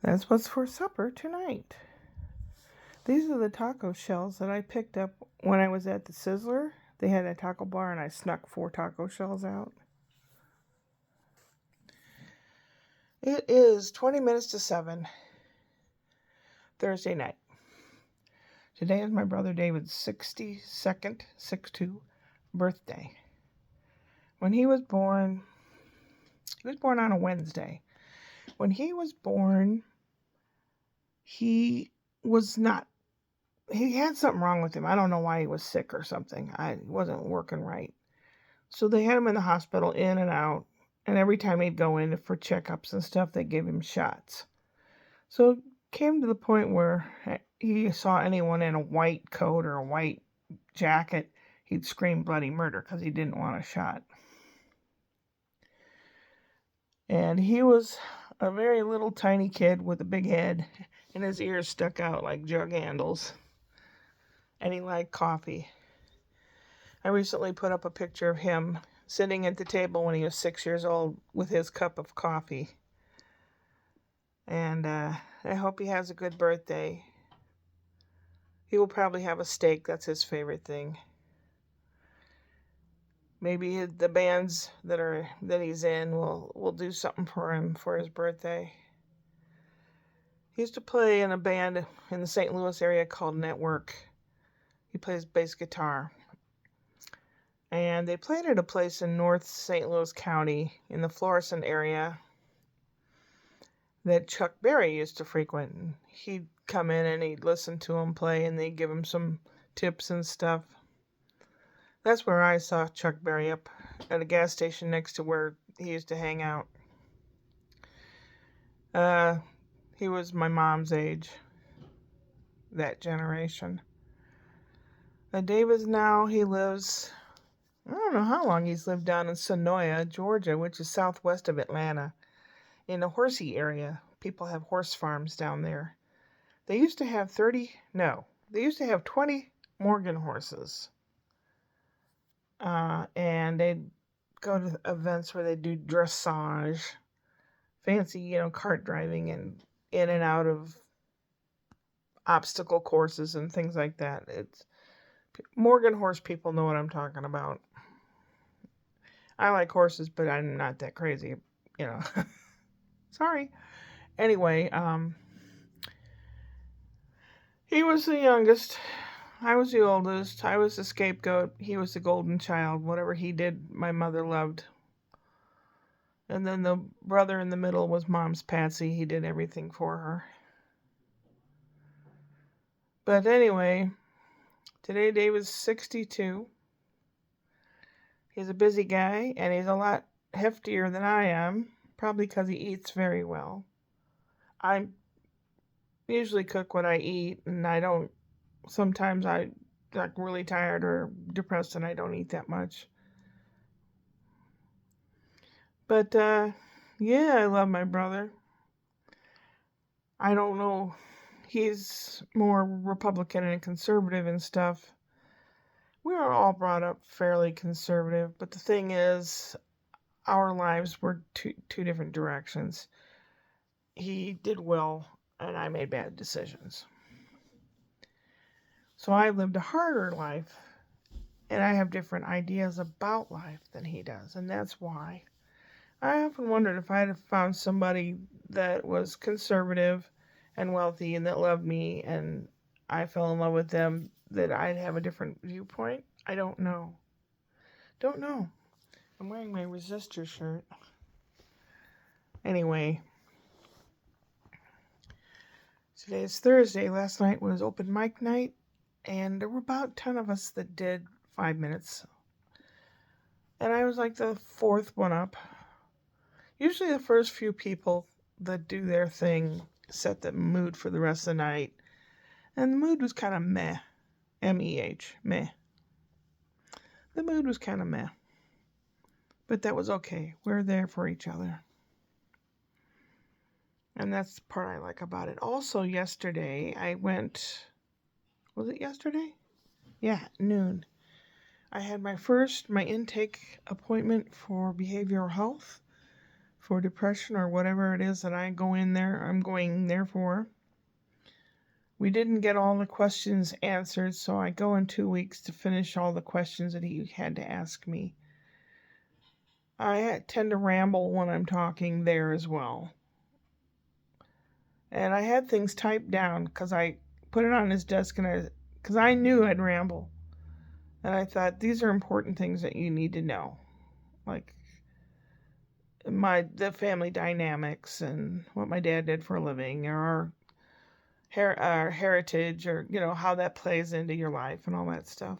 That's what's for supper tonight. These are the taco shells that I picked up when I was at the Sizzler. They had a taco bar and I snuck 4 taco shells out. It is 20 minutes to 7, Thursday night. Today is my brother David's 62nd, 6'2", birthday. When he was born on a Wednesday. When he was born, he had something wrong with him. I don't know why he was sick or something. He wasn't working right. So they had him in the hospital, in and out. And every time he'd go in for checkups and stuff, they gave him shots. So it came to the point where he saw anyone in a white coat or a white jacket, he'd scream bloody murder because he didn't want a shot. And he was a very little tiny kid with a big head, and his ears stuck out like jug handles. And he liked coffee. I recently put up a picture of him sitting at the table when he was 6 years old with his cup of coffee. And I hope he has a good birthday. He will probably have a steak. That's his favorite thing. Maybe the bands that he's in will do something for him for his birthday. He used to play in a band in the St. Louis area called Network. He plays bass guitar. And they played at a place in North St. Louis County in the Florissant area that Chuck Berry used to frequent. He'd come in and he'd listen to him play and they'd give him some tips and stuff. That's where I saw Chuck Berry, up at a gas station next to where he used to hang out. He was my mom's age, that generation. David now, he lives, I don't know how long he's lived down in Sonoya, Georgia, which is southwest of Atlanta, in the horsey area. People have horse farms down there. They used to have 20 Morgan horses. And they'd go to events where they do dressage, fancy, cart driving and in and out of obstacle courses and things like that. It's Morgan horse people know what I'm talking about. I like horses, but I'm not that crazy, Sorry. Anyway, he was the youngest. I was the oldest. I was the scapegoat. He was the golden child. Whatever he did, my mother loved. And then the brother in the middle was Mom's Patsy. He did everything for her. But anyway, today David's 62. He's a busy guy, and he's a lot heftier than I am, probably because he eats very well. I usually cook what I eat, and sometimes I get really tired or depressed and I don't eat that much. But, yeah, I love my brother. I don't know. He's more Republican and conservative and stuff. We were all brought up fairly conservative, but the thing is, our lives were two different directions. He did well, and I made bad decisions. So I lived a harder life, and I have different ideas about life than he does, and that's why. I often wondered if I had found somebody that was conservative and wealthy and that loved me and I fell in love with them, that I'd have a different viewpoint. I don't know. Don't know. I'm wearing my resistor shirt. Anyway, today is Thursday. Last night was open mic night, and there were about 10 of us that did 5 minutes. And I was like the fourth one up. Usually the first few people that do their thing set the mood for the rest of the night. And the mood was kind of meh. M-E-H. Meh. The mood was kind of meh. But that was okay. We're there for each other. And that's the part I like about it. Also, yesterday, I went... Was it yesterday? Yeah, noon. I had my intake appointment for behavioral health for depression or whatever it is that I'm going there for. We didn't get all the questions answered, so I go in 2 weeks to finish all the questions that he had to ask me. I tend to ramble when I'm talking there as well. And I had things typed down because I put it on his desk because I knew I'd ramble. And I thought, these are important things that you need to know. Like the family dynamics and what my dad did for a living, or our heritage, or how that plays into your life and all that stuff.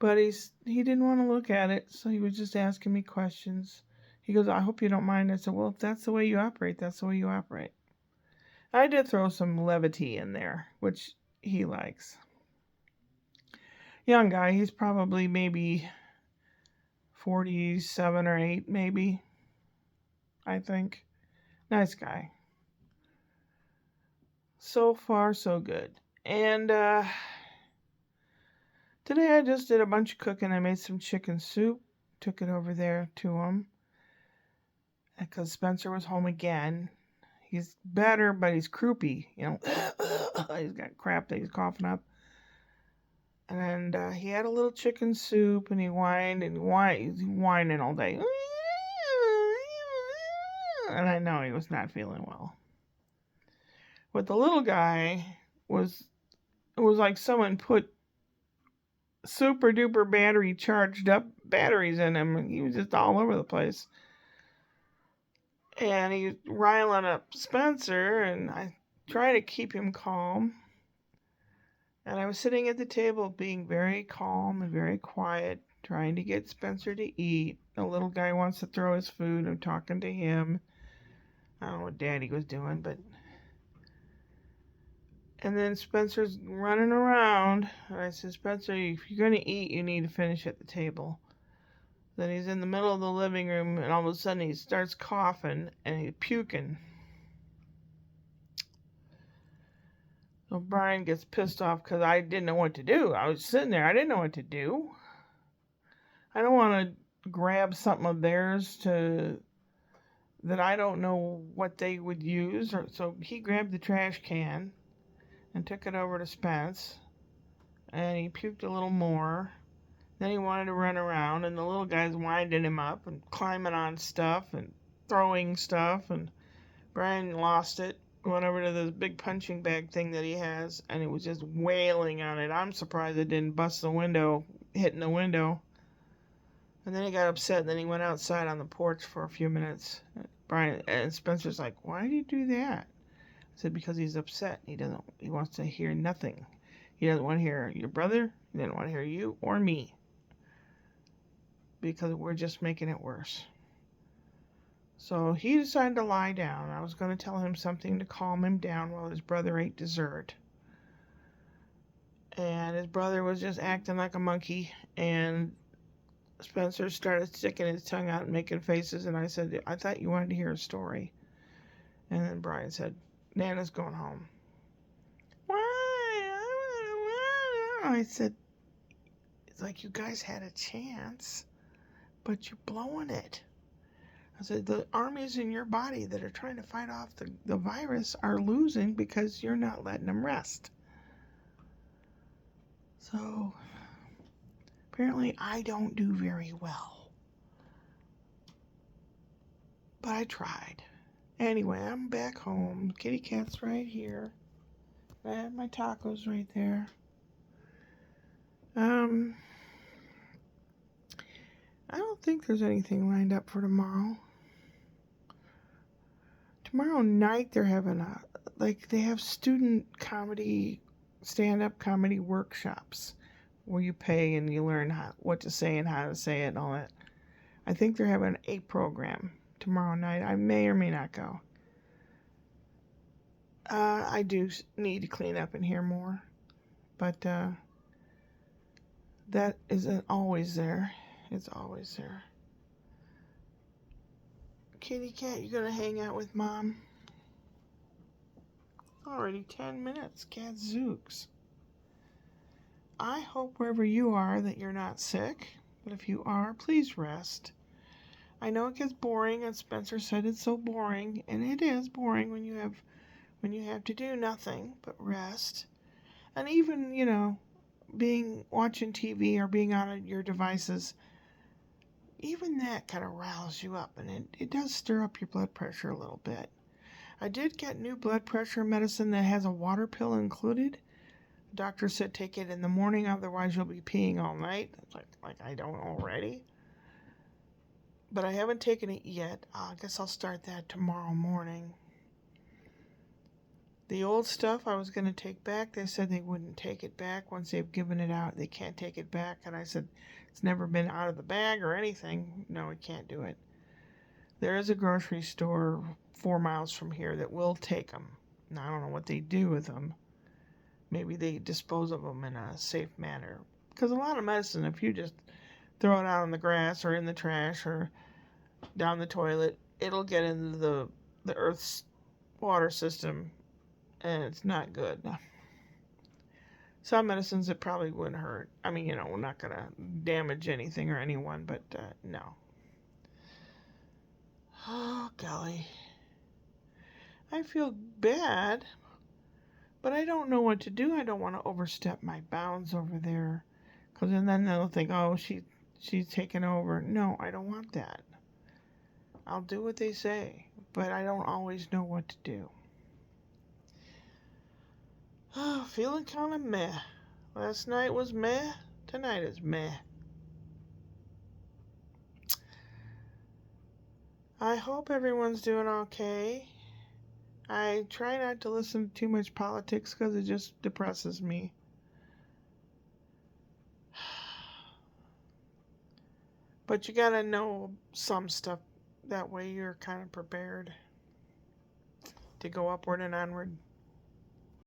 But he didn't want to look at it, so he was just asking me questions. He goes, I hope you don't mind. I said, well, if that's the way you operate, that's the way you operate. I did throw some levity in there, which he likes. Young guy, he's probably maybe 47 or 8, maybe, I think. Nice guy. So far, so good. And today I just did a bunch of cooking. I made some chicken soup, took it over there to him, because Spencer was home again. He's better, but he's croupy, he's got crap that he's coughing up. And he had a little chicken soup, and he whined, and he's whining all day. And I know he was not feeling well. But the little guy it was like someone put super duper battery charged up batteries in him. He was just all over the place. And he was riling up Spencer, and I try to keep him calm. And I was sitting at the table being very calm and very quiet, trying to get Spencer to eat. The little guy wants to throw his food. I'm talking to him. I don't know what Daddy was doing, but... And then Spencer's running around. And I said, Spencer, if you're going to eat, you need to finish at the table. Then he's in the middle of the living room, and all of a sudden he starts coughing, and he's puking. So Brian gets pissed off because I didn't know what to do. I was sitting there. I didn't know what to do. I don't want to grab something of theirs that I don't know what they would use. So he grabbed the trash can and took it over to Spence. And he puked a little more. Then he wanted to run around, and the little guy's winding him up and climbing on stuff and throwing stuff. And Brian lost it. Went over to this big punching bag thing that he has, and it was just wailing on it. I'm surprised it didn't bust the window, hitting the window. And then he got upset, and then he went outside on the porch for a few minutes. Brian and Spencer's like, why did you do that? I said, because he's upset. He wants to hear nothing. He doesn't want to hear your brother. He doesn't want to hear you or me. Because we're just making it worse. So he decided to lie down. I was going to tell him something to calm him down while his brother ate dessert. And his brother was just acting like a monkey. And Spencer started sticking his tongue out and making faces. And I said, I thought you wanted to hear a story. And then Brian said, Nana's going home. Why? I said, it's like you guys had a chance, but you're blowing it. I said, the armies in your body that are trying to fight off the virus are losing because you're not letting them rest. So, apparently I don't do very well. But I tried. Anyway, I'm back home. Kitty cat's right here. I have my tacos right there. I don't think there's anything lined up for tomorrow. Tomorrow night they're having they have student comedy, stand-up comedy workshops where you pay and you learn what to say and how to say it and all that. I think they're having a program tomorrow night. I may or may not go. I do need to clean up in here more, but that isn't always there. It's always there. Kitty cat, you gonna hang out with Mom? Already 10 minutes, Gadzooks. I hope wherever you are that you're not sick, but if you are, please rest. I know it gets boring, and Spencer said it's so boring, and it is boring when you have to do nothing but rest. And even, being watching TV or being on your devices, even that kind of riles you up, and it does stir up your blood pressure a little bit. I did get new blood pressure medicine that has a water pill included. The doctor said take it in the morning, otherwise you'll be peeing all night. Like I don't already. But I haven't taken it yet. I guess I'll start that tomorrow morning. The old stuff I was going to take back, they said they wouldn't take it back. Once they've given it out, they can't take it back. And I said, it's never been out of the bag or anything. No, we can't do it. There is a grocery store 4 miles from here that will take them. Now, I don't know what they do with them. Maybe they dispose of them in a safe manner. Because a lot of medicine, if you just throw it out on the grass or in the trash or down the toilet, it'll get into the Earth's water system, and it's not good. Some medicines it probably wouldn't hurt. I mean, we're not going to damage anything or anyone, but no. Oh, golly. I feel bad, but I don't know what to do. I don't want to overstep my bounds over there, because then they'll think, oh, she's taken over. No, I don't want that. I'll do what they say, but I don't always know what to do. Oh, feeling kind of meh. Last night was meh. Tonight is meh. I hope everyone's doing okay. I try not to listen to too much politics because it just depresses me. But you gotta know some stuff. That way you're kind of prepared to go upward and onward.